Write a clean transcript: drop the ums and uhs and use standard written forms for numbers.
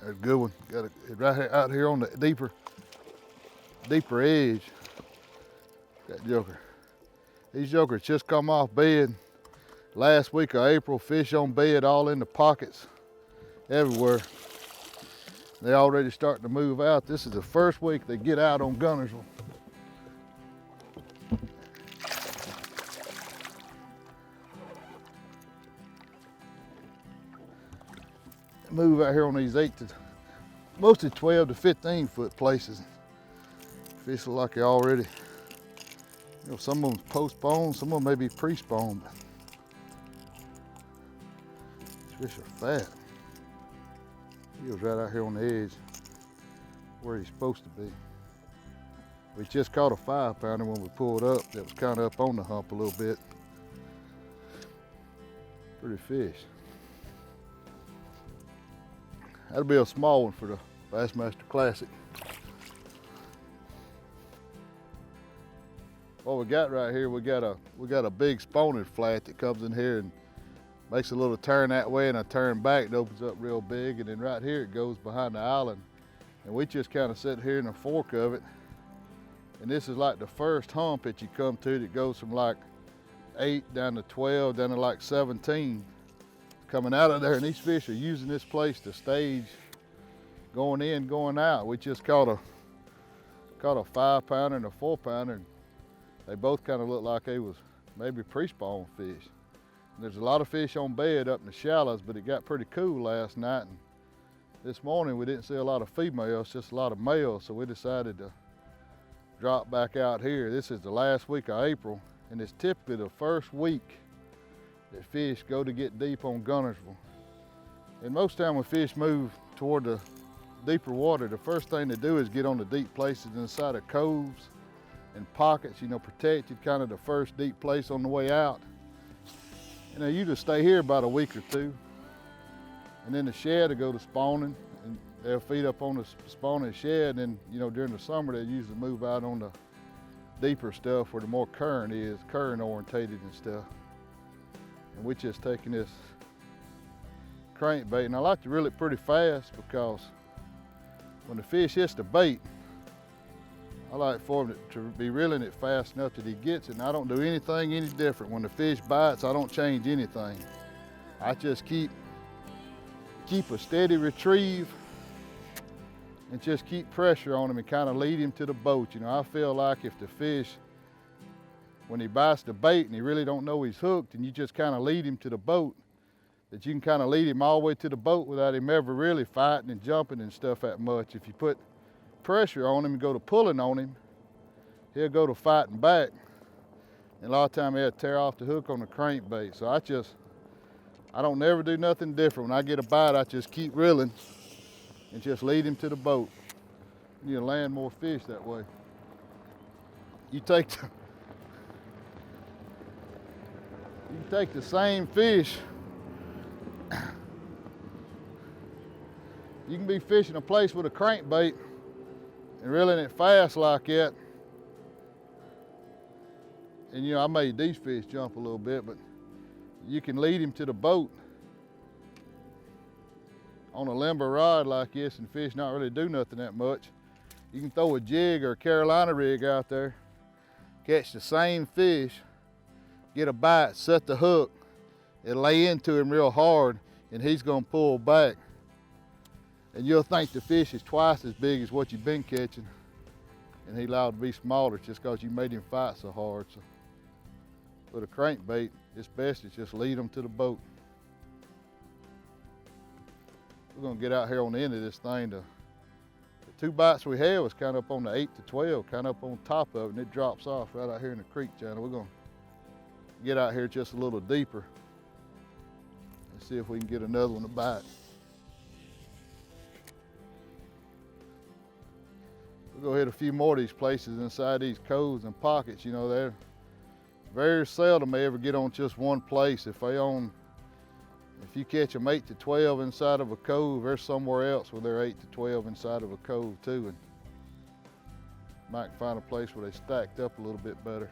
That's a good one. Got it right here, out here on the deeper edge. That joker. These jokers just come off bed last week of April. Fish on bed, all in the pockets, everywhere. They already starting to move out. This is the first week they get out on Guntersville. Move out here on these mostly 12 to 15 foot places. Fish look like they already, some of them postponed, some of them may be pre-spawned. These fish are fat. He was right out here on the edge where he's supposed to be. We just caught a 5-pounder when we pulled up that was kind of up on the hump a little bit. Pretty fish. That'll be a small one for the Bassmaster Classic. What we got right here, we got a big spawning flat that comes in here and makes a little turn that way and a turn back. It opens up real big, and then right here it goes behind the island. And we just kind of sit here in the fork of it. And this is like the first hump that you come to that goes from like 8 down to 12, down to like 17. Coming out of there, and these fish are using this place to stage going in, going out. We just caught a 5-pounder and a 4-pounder, and they both kind of look like they was maybe pre-spawn fish. And there's a lot of fish on bed up in the shallows, but it got pretty cool last night, and this morning we didn't see a lot of females, just a lot of males, so we decided to drop back out here. This is the last week of April, and it's typically the first week that fish go to get deep on Guntersville. And most time when fish move toward the deeper water, the first thing they do is get on the deep places inside of coves and pockets, protected, kind of the first deep place on the way out. You just stay here about a week or two, and then the shed will go to spawning, and they'll feed up on the spawning shed, and then, during the summer they usually move out on the deeper stuff where the more current is, current orientated and stuff. And we're just taking this crankbait, and I like to reel it pretty fast because when the fish hits the bait, I like for him to be reeling it fast enough that he gets it. And I don't do anything any different. When the fish bites, I don't change anything. I just keep a steady retrieve and just keep pressure on him and kind of lead him to the boat. I feel like if the fish, when he bites the bait and he really don't know he's hooked, and you just kind of lead him to the boat, that you can kind of lead him all the way to the boat without him ever really fighting and jumping and stuff that much. If you put pressure on him and go to pulling on him, he'll go to fighting back. And a lot of times he'll tear off the hook on the crankbait. So I don't never do nothing different. When I get a bite, I just keep reeling and just lead him to the boat. You'll land more fish that way. You take the same fish. You can be fishing a place with a crankbait and reeling it fast like that. And I made these fish jump a little bit, but you can lead him to the boat on a limber rod like this, and fish not really do nothing that much. You can throw a jig or a Carolina rig out there, catch the same fish, get a bite, set the hook, and lay into him real hard, and he's gonna pull back. And you'll think the fish is twice as big as what you've been catching, and he's allowed to be smaller just because you made him fight so hard. So with a crankbait, it's best to just lead them to the boat. We're gonna get out here on the end of this thing. The 2 bites we had was kind of up on the 8 to 12, kind of up on top of it, and it drops off right out here in the creek channel. We're gonna get out here just a little deeper and see if we can get another one to bite. We'll go hit a few more of these places inside these coves and pockets. They're very seldom they ever get on just one place. If you catch them 8 to 12 inside of a cove, there's somewhere else where they're 8 to 12 inside of a cove too, and might find a place where they stacked up a little bit better.